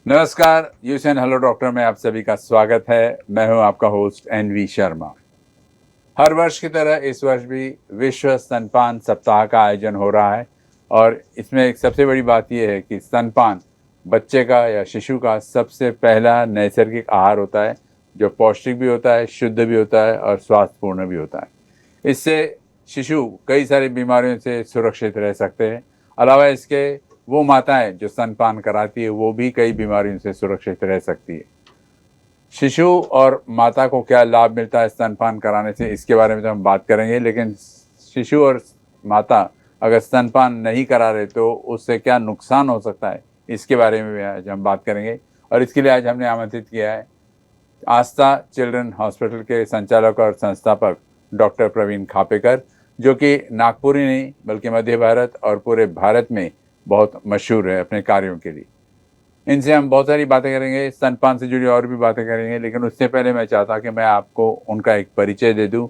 नमस्कार, यूएसएन hello doctor में आप सभी का स्वागत है। मैं हूं आपका होस्ट एनवी शर्मा। हर वर्ष की तरह इस वर्ष भी विश्व स्तनपान सप्ताह का आयोजन हो रहा है और इसमें एक सबसे बड़ी बात यह है कि स्तनपान बच्चे का या शिशु का सबसे पहला नैसर्गिक आहार होता है जो पौष्टिक भी होता है, शुद्ध भी होता है और स्वास्थ्यपूर्ण भी होता है। इससे शिशु कई सारी बीमारियों से सुरक्षित रह सकते हैं। अलावा इसके वो माताएं जो स्तनपान कराती है वो भी कई बीमारियों से सुरक्षित रह सकती है। शिशु और माता को क्या लाभ मिलता है स्तनपान कराने से, इसके बारे में तो हम बात करेंगे, लेकिन शिशु और माता अगर स्तनपान नहीं करा रहे तो उससे क्या नुकसान हो सकता है, इसके बारे में भी आज हम बात करेंगे। और इसके लिए आज हमने आमंत्रित किया है आस्था चिल्ड्रन हॉस्पिटल के संचालक और संस्थापक डॉक्टर प्रवीण खापेकर, जो कि नागपुर ही नहीं बल्कि मध्य भारत और पूरे भारत में बहुत मशहूर है अपने कार्यों के लिए। इनसे हम बहुत सारी बातें करेंगे, स्तनपान से जुड़ी और भी बातें करेंगे, लेकिन उससे पहले मैं चाहता कि मैं आपको उनका एक परिचय दे दूं।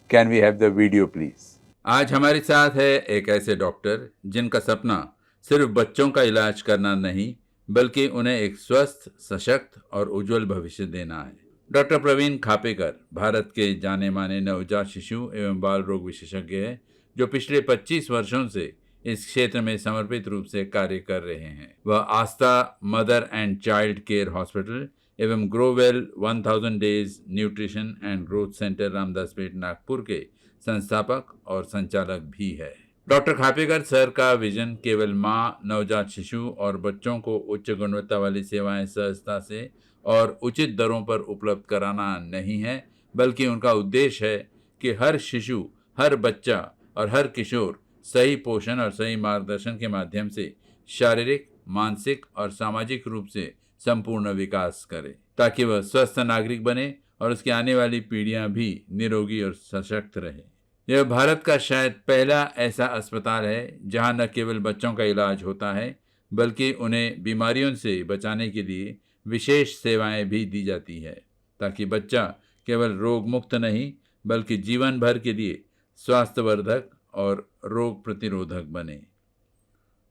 Can we have the video please. आज हमारे साथ है एक ऐसे डॉक्टर जिनका सपना सिर्फ बच्चों का इलाज करना नहीं बल्कि उन्हें एक स्वस्थ, सशक्त और उज्जवल भविष्य देना है। डॉक्टर प्रवीण खापेकर भारत के जाने माने नवजात शिशु एवं बाल रोग विशेषज्ञ हैं, जो पिछले 25 वर्षों से इस क्षेत्र में समर्पित रूप से कार्य कर रहे हैं। वह Aastha mother and child care hospital एवं Growell 1000 days nutrition and growth centre Ramdaspeth Nagpur के संस्थापक और संचालक भी है। डॉक्टर खापेकर सर का विजन केवल माँ, नवजात शिशु और बच्चों को उच्च गुणवत्ता वाली सेवाएं सहजता से और उचित दरों पर उपलब्ध कराना नहीं है, बल्कि उनका उद्देश्य है कि हर शिशु, हर बच्चा और हर किशोर सही पोषण और सही मार्गदर्शन के माध्यम से शारीरिक, मानसिक और सामाजिक रूप से संपूर्ण विकास करे, ताकि वह स्वस्थ नागरिक बने और उसकी आने वाली पीढ़ियां भी निरोगी और सशक्त रहे। यह भारत का शायद पहला ऐसा अस्पताल है जहां न केवल बच्चों का इलाज होता है बल्कि उन्हें बीमारियों से बचाने के लिए विशेष सेवाएं भी दी जाती है, ताकि बच्चा केवल रोग मुक्त नहीं बल्कि जीवन भर के लिए स्वास्थ्यवर्धक और रोग प्रतिरोधक बने।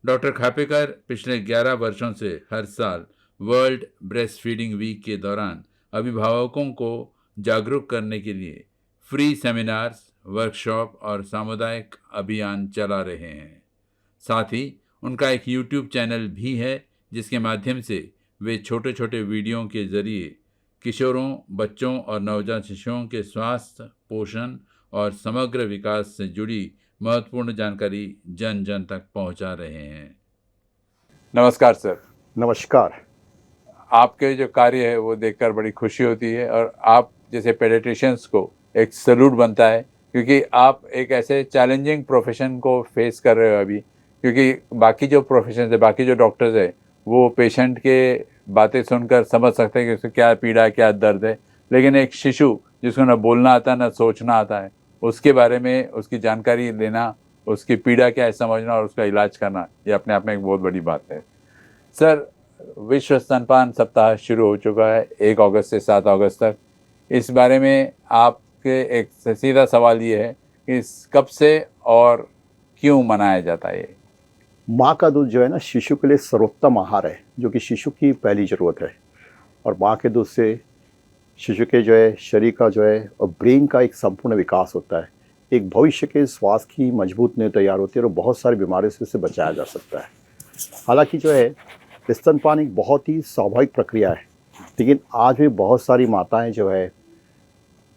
डॉक्टर खापेकर पिछले 11 वर्षों से हर साल वर्ल्ड ब्रेस्ट फीडिंग वीक के दौरान अभिभावकों को जागरूक करने के लिए फ्री सेमिनार्स, वर्कशॉप और सामुदायिक अभियान चला रहे हैं। साथ ही उनका एक यूट्यूब चैनल भी है जिसके माध्यम से वे छोटे छोटे वीडियो के जरिए किशोरों, बच्चों और नवजात शिशुओं के स्वास्थ्य, पोषण और समग्र विकास से जुड़ी महत्वपूर्ण जानकारी जन जन तक पहुंचा रहे हैं। नमस्कार सर। नमस्कार। आपके जो कार्य है वो देखकर बड़ी खुशी होती है और आप जैसे पेडियाट्रिशियंस को एक सैल्यूट बनता है, क्योंकि आप एक ऐसे चैलेंजिंग प्रोफेशन को फेस कर रहे हो अभी। क्योंकि बाकी जो प्रोफेशन है, बाकी जो डॉक्टर्स है, वो पेशेंट के बातें सुनकर समझ सकते हैं कि उसको क्या पीड़ा है, क्या दर्द है, लेकिन एक शिशु जिसको ना बोलना आता है ना सोचना आता है, उसके बारे में उसकी जानकारी लेना, उसकी पीड़ा क्या है समझना और उसका इलाज करना, ये अपने आप में एक बहुत बड़ी बात है। सर, विश्व स्तनपान सप्ताह शुरू हो चुका है 1 अगस्त से 7 अगस्त तक। इस बारे में आपके एक सीधा सवाल ये है कि कब से और क्यों मनाया जाता है? माँ का दूध जो है ना शिशु के लिए सर्वोत्तम आहार है, जो कि शिशु की पहली ज़रूरत है। और माँ के दूध से शिशु के जो है शरीर का जो है और ब्रेन का एक संपूर्ण विकास होता है। एक भविष्य के स्वास्थ्य की मजबूत नींव तैयार होती है और बहुत सारी बीमारियों से उसे बचाया जा सकता है। हालांकि जो है स्तनपान एक बहुत ही स्वाभाविक प्रक्रिया है, लेकिन आज भी बहुत सारी माताएं जो है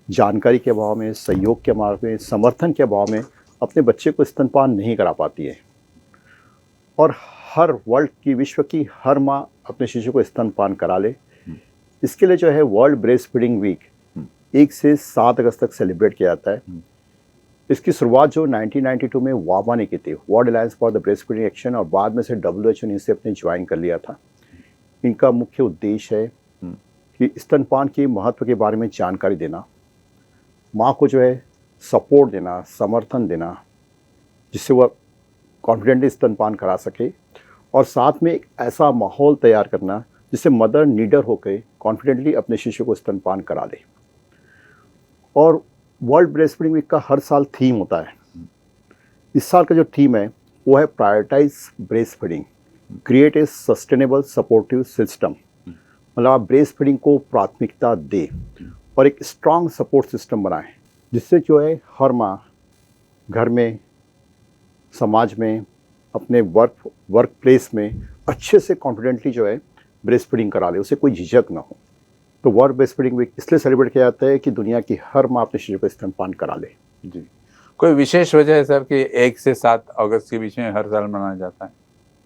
जानकारी के अभाव में, सहयोग के अभाव में, समर्थन के अभाव में अपने बच्चे को स्तनपान नहीं करा पाती है। और हर विश्व की हर माँ अपने शिशु को स्तनपान करा ले, इसके लिए जो है वर्ल्ड ब्रेस्ट फीडिंग वीक 1 से 7 अगस्त तक सेलिब्रेट किया जाता है। इसकी शुरुआत जो 1992 में वामा ने की थी, world alliance for the breast feeding action, और बाद में से WHO ने इसे अपने ज्वाइन कर लिया था। इनका मुख्य उद्देश्य है कि स्तनपान के महत्व के बारे में जानकारी देना, माँ को जो है सपोर्ट देना, समर्थन देना, जिससे वह कॉन्फिडेंटली स्तनपान करा सके, और साथ में एक ऐसा माहौल तैयार करना जिससे मदर नीडर होकर कॉन्फिडेंटली अपने शिशु को स्तनपान करा ले। और वर्ल्ड ब्रेस्ट फीडिंग वीक का हर साल थीम होता है। इस साल का जो थीम है वो है prioritise breast feeding, create a sustainable supportive system. मतलब आप ब्रेस्ट फीडिंग को प्राथमिकता दें और एक स्ट्रांग सपोर्ट सिस्टम बनाएं, जिससे जो है हर माँ घर में, समाज में, अपने वर्क प्लेस में अच्छे से कॉन्फिडेंटली जो है ब्रेस्ट फीडिंग करा ले, उसे कोई झिझक ना हो। तो वर्ल्ड ब्रेस्ट फीडिंग वीक इसलिए सेलिब्रेट किया जाता है कि दुनिया की हर माँ अपने शिशु को स्तनपान करा ले। जी, कोई विशेष वजह है सर कि 1 से 7 अगस्त के बीच में हर साल मनाया जाता है,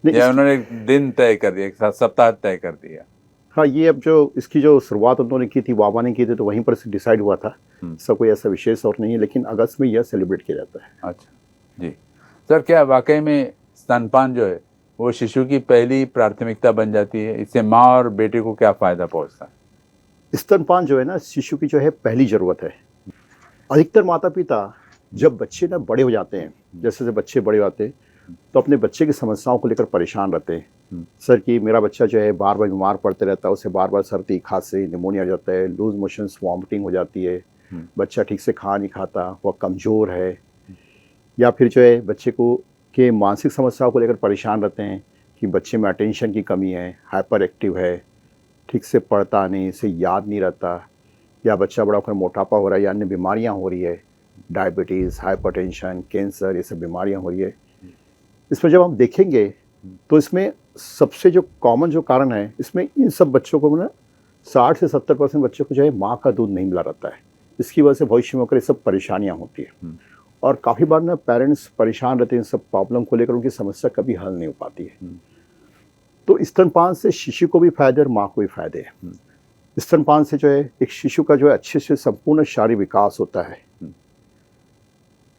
नहीं, या उन्होंने एक दिन तय कर दिया, एक सप्ताह तय कर दिया? हाँ, ये अब जो इसकी जो शुरुआत उन्होंने की थी, वाबा ने की थी, तो वहीं पर से डिसाइड हुआ था। इसका कोई ऐसा विशेष और नहीं है, लेकिन अगस्त में यह सेलिब्रेट किया जाता है। अच्छा जी सर, क्या वाकई में स्तनपान जो है वो शिशु की पहली प्राथमिकता बन जाती है? इससे माँ और बेटे को क्या फ़ायदा पहुँचता है? स्तनपान जो है ना, शिशु की जो है पहली ज़रूरत है। अधिकतर माता पिता जब बच्चे ना बड़े हो जाते हैं, जैसे जैसे बच्चे बड़े होते हैं, तो अपने बच्चे की समस्याओं को लेकर परेशान रहते हैं। सर कि मेरा बच्चा जो है बार बार बीमार पड़ते रहता है, उसे बार बार सर्दी, खांसी, निमोनिया आ जाता है, लूज मोशंस, वॉमिटिंग हो जाती है, बच्चा ठीक से खा नहीं खाता, वह कमज़ोर है, या फिर जो है बच्चे को के मानसिक समस्याओं को लेकर परेशान रहते हैं कि बच्चे में अटेंशन की कमी है, हाइपर एक्टिव है, ठीक से पढ़ता नहीं, इसे याद नहीं रहता, या बच्चा बड़ा होकर मोटापा हो रहा है, या अन्य बीमारियाँ हो रही है, डायबिटीज़, हाइपरटेंशन, कैंसर, ये सब बीमारियाँ हो रही है। इसमें जब हम देखेंगे तो इसमें सबसे जो कॉमन जो कारण है, इसमें इन सब बच्चों को ना 60 से 70% बच्चों को जो है माँ का दूध नहीं मिला रहता है। इसकी वजह से भविष्य में होकर ये सब परेशानियाँ होती है, और काफ़ी बार ना पेरेंट्स परेशान रहते हैं इन सब प्रॉब्लम को लेकर, उनकी समस्या कभी हल नहीं हो पाती है। तो स्तनपान से शिशु को भी फायदे और माँ को भी फायदे हैं। स्तनपान से जो है एक शिशु का जो है अच्छे से संपूर्ण शारीरिक विकास होता है,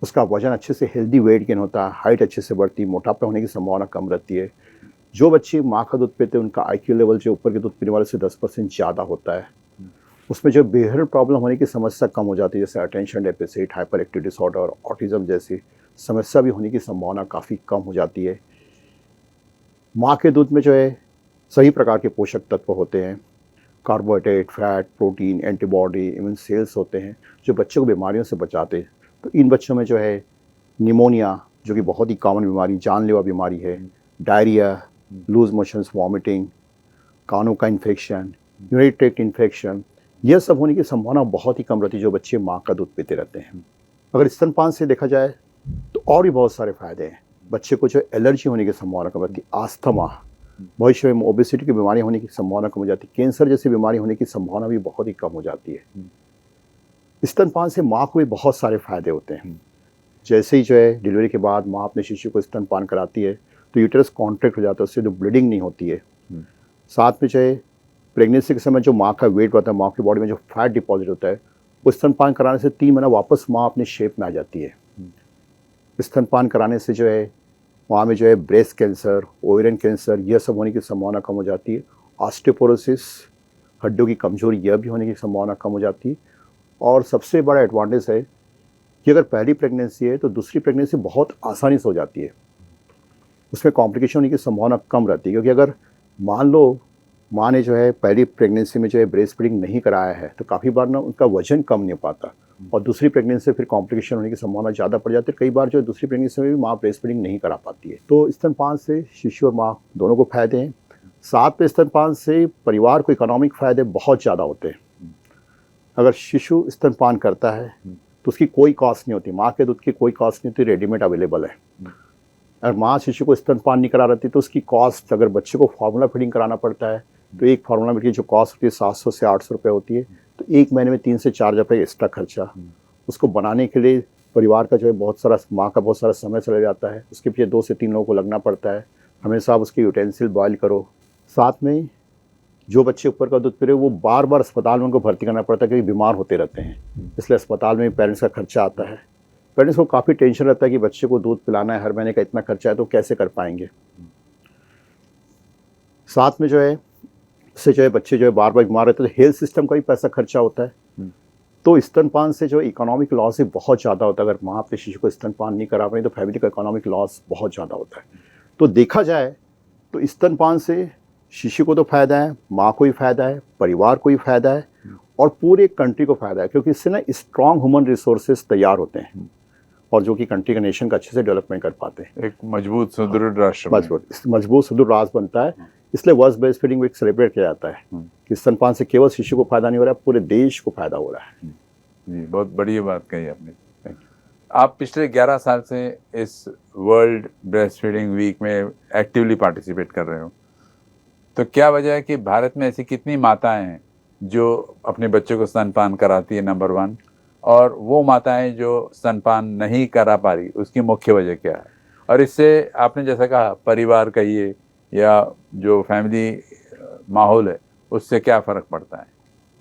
उसका वजन अच्छे से हेल्दी वेट गेन होता है, हाइट अच्छे से बढ़ती है, मोटापा होने की संभावना कम रहती है। जो बच्चे माँ का दूध पीते हैं उनका IQ लेवल जो ऊपर के दूध पीने वाले से 10% ज़्यादा होता है। उसमें जो बिहेवियरल प्रॉब्लम होने की समस्या कम हो जाती है, जैसे attention deficit, hyper active disorder, autism जैसी समस्या भी होने की संभावना काफ़ी कम हो जाती है। माँ के दूध में जो है सही प्रकार के पोषक तत्व होते हैं, carbohydrate, fat, protein, antibody, immune cells होते हैं जो बच्चों को बीमारियों से बचाते हैं। तो इन बच्चों में जो है निमोनिया, जो कि बहुत ही कॉमन बीमारी, जानलेवा बीमारी है, डायरिया, लूज मोशंस, वॉमिटिंग, कानों का इन्फेक्शन, यूरिनरी ट्रैक्ट इन्फेक्शन, यह सब होने की संभावना बहुत ही कम रहती है जो बच्चे माँ का दूध पीते रहते हैं। अगर स्तनपान से देखा जाए तो और भी बहुत सारे फायदे हैं। बच्चे को जो एलर्जी होने की संभावना कम रहती है, आस्थमा, भविष्य में ओबेसिटी की बीमारी होने की संभावना कम हो जाती है, कैंसर जैसी बीमारी होने की संभावना भी बहुत ही कम हो जाती है। स्तनपान से माँ को भी बहुत सारे फायदे होते हैं। जैसे ही जो है डिलीवरी के बाद माँ अपने शिशु को स्तनपान कराती है तो यूटरस कॉन्ट्रैक्ट हो जाता है, उससे जो ब्लीडिंग नहीं होती है। साथ में जो है प्रेगनेंसी के समय जो माँ का वेट होता है, माँ की बॉडी में जो फैट डिपॉजिट होता है, वो स्तनपान कराने से 3 महीना वापस माँ अपने शेप में आ जाती है। स्तनपान कराने से जो है वहाँ में जो है ब्रेस्ट कैंसर, ओवेरियन कैंसर, यह सब होने की संभावना कम हो जाती है। ऑस्टियोपोरोसिस, हड्डियों की कमजोरी, यह भी होने की संभावना कम हो जाती है। और सबसे बड़ा एडवांटेज है कि अगर पहली प्रेगनेंसी है तो दूसरी प्रेगनेंसी बहुत आसानी से हो जाती है, उसमें कॉम्प्लिकेशन होने की संभावना कम रहती है। क्योंकि अगर मान लो माँ ने जो है पहली प्रेगनेंसी में जो है ब्रेस्ट फीडिंग नहीं कराया है तो काफ़ी बार ना उनका वजन कम नहीं हो पाता, और दूसरी प्रेगनेंसी से फिर कॉम्प्लिकेशन होने की संभावना ज़्यादा पड़ जाती है। कई बार जो है दूसरी प्रेगनेंसी में भी माँ ब्रेस्ट फीडिंग नहीं करा पाती है। तो स्तनपान से शिशु और माँ दोनों को फायदे हैं। साथ में स्तनपान से परिवार को इकोनॉमिक फ़ायदे बहुत ज़्यादा होते हैं। अगर शिशु स्तनपान करता है तो उसकी कोई कॉस्ट नहीं होती, माँ के दूध की कोई कॉस्ट नहीं होती, रेडीमेड अवेलेबल है। अगर माँ शिशु को स्तनपान नहीं करा रहती तो उसकी कॉस्ट, अगर बच्चे को फार्मूला फीडिंग कराना पड़ता है तो एक फार्मूला फीडिंग की जो कॉस्ट होती है 700 से 800 रुपये होती है। तो एक महीने में 3 से 4 रुपये एक्स्ट्रा खर्चा, उसको बनाने के लिए परिवार का जो है बहुत सारा, माँ का बहुत सारा समय चला जाता है, उसके पीछे 2 से 3 लोगों को लगना पड़ता है। हमेशा आप उसके यूटेंसिल बॉयल करो। साथ में जो बच्चे ऊपर का दूध पी रहे हो वो बार बार अस्पताल में उनको भर्ती करना पड़ता है क्योंकि बीमार होते रहते हैं, इसलिए अस्पताल में पेरेंट्स का खर्चा आता है। पेरेंट्स को काफ़ी टेंशन रहता है कि बच्चे को दूध पिलाना है, हर महीने का इतना खर्चा है, तो कैसे कर पाएंगे। साथ में जो है इससे जो है बच्चे जो है बार बार बीमार रहते हैं तो हेल्थ सिस्टम का भी पैसा खर्चा होता है। तो स्तनपान से जो इकोनॉमिक लॉस भी बहुत ज़्यादा होता है। अगर माँ अपने शिशु को स्तनपान नहीं करा पाई तो फैमिली का इकोनॉमिक लॉस बहुत ज़्यादा होता है। तो देखा जाए तो स्तनपान से शिशु को तो फ़ायदा है, माँ को भी फ़ायदा है, परिवार को भी फ़ायदा है, और पूरे कंट्री को फ़ायदा है। क्योंकि इससे ना स्ट्रॉन्ग ह्यूमन रिसोर्सेज तैयार होते हैं और जो कि कंट्री का, नेशन का अच्छे से डेवलपमेंट कर पाते हैं। एक मजबूत सुदृढ़ राष्ट्र, मजबूत सुदृढ़ राष्ट्र बनता है। इसलिए world breast feeding week celebrate किया जाता है कि स्तनपान से केवल शिशु को फायदा नहीं हो रहा है, पूरे देश को फायदा हो रहा है। जी, बहुत बढ़िया बात कही आपने। आप पिछले 11 साल से इस वर्ल्ड ब्रेस्ट फीडिंग वीक में एक्टिवली पार्टिसिपेट कर रहे हो, तो क्या वजह है कि भारत में ऐसी कितनी माताएं हैं जो अपने बच्चों को स्तनपान कराती है, नंबर 1, और वो माताएं जो स्तनपान नहीं करा पा रही, उसकी मुख्य वजह क्या है? और इससे आपने जैसा कहा परिवार कहिए या जो फैमिली माहौल है, उससे क्या फ़र्क पड़ता है?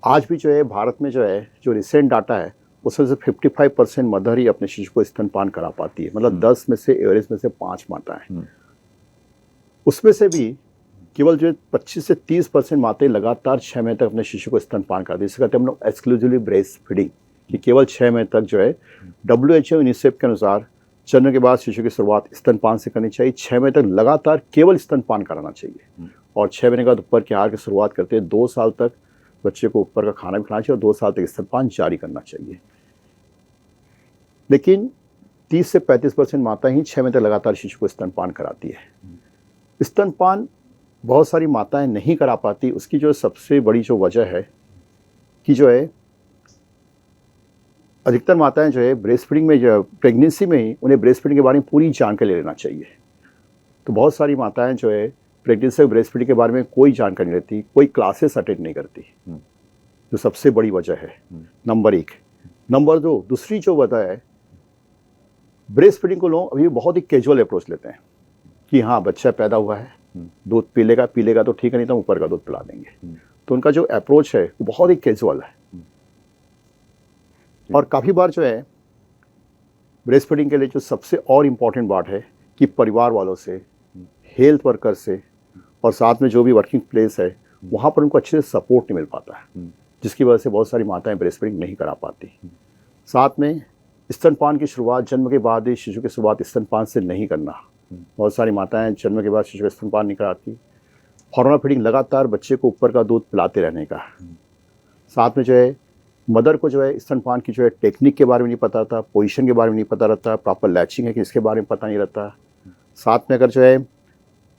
आज भी जो है भारत में जो है जो रिसेंट डाटा है उसमें से 55% मदर ही अपने शिशु को स्तनपान करा पाती है, मतलब 10 में से एवरेज में से 5 माताएं। उसमें से भी केवल जो 25 से 30% माताएं लगातार 6 महीने तक अपने शिशु को स्तनपान कराती है। इसे कहते हैं हम लोग एक्सक्लूसिवली ब्रेस्ट फीडिंग, कि केवल 6 महीने तक जो है WHO यूनिसेफ के अनुसार जन्म के बाद शिशु की शुरुआत स्तनपान से करनी चाहिए। 6 महीने तक लगातार केवल स्तनपान कराना चाहिए, और 6 महीने के बाद ऊपर के आहार की शुरुआत करते हैं। 2 साल तक बच्चे को ऊपर का खाना भी खिलाना चाहिए और 2 साल तक स्तनपान जारी करना चाहिए। लेकिन 30 से 35% माता ही 6 महीने तक लगातार शिशु को स्तनपान कराती है। स्तनपान बहुत सारी माताएं नहीं करा पाती, उसकी जो सबसे बड़ी जो वजह है कि जो है अधिकतर माताएं जो है ब्रेस्ट फीडिंग में जो प्रेगनेंसी में ही उन्हें ब्रेस्ट फीडिंग के बारे में पूरी जानकारी ले लेना चाहिए। तो बहुत सारी माताएं जो है प्रेगनेंसी में ब्रेस्ट फीडिंग के बारे में कोई जानकारी नहीं लेती, कोई क्लासेस अटेंड नहीं करती, जो सबसे बड़ी वजह है, नंबर 1। नंबर 2, दूसरी जो वजह है, ब्रेस्ट फीडिंग को लोग अभी बहुत ही कैजुअल अप्रोच लेते हैं कि हाँ बच्चा पैदा हुआ है, दूध पी लेगा तो ठीक है, नहीं तो ऊपर का दूध पिला देंगे। तो उनका जो अप्रोच है वो बहुत ही कैजुअल है। और काफ़ी बार जो है ब्रेस्ट फीडिंग के लिए जो सबसे और इम्पॉर्टेंट बात है कि परिवार वालों से, हेल्थ वर्कर से और साथ में जो भी वर्किंग प्लेस है वहाँ पर उनको अच्छे से सपोर्ट नहीं मिल पाता है, जिसकी वजह से बहुत सारी माताएं ब्रेस्ट फीडिंग नहीं करा पाती। साथ में स्तनपान की शुरुआत जन्म के बाद ही शिशु की शुरुआत स्तनपान से नहीं करना। बहुत सारी माताएं जन्म के बाद शिशु को स्तनपान नहीं कराती। फॉर्मूला फीडिंग, लगातार बच्चे को ऊपर का दूध पिलाते रहने का। साथ में जो है मदर को जो है स्तनपान की जो है टेक्निक के बारे में नहीं पता रहता, पोजीशन के बारे में नहीं पता रहता, प्रॉपर लैचिंग है कि इसके बारे में पता नहीं रहता। साथ में अगर जो है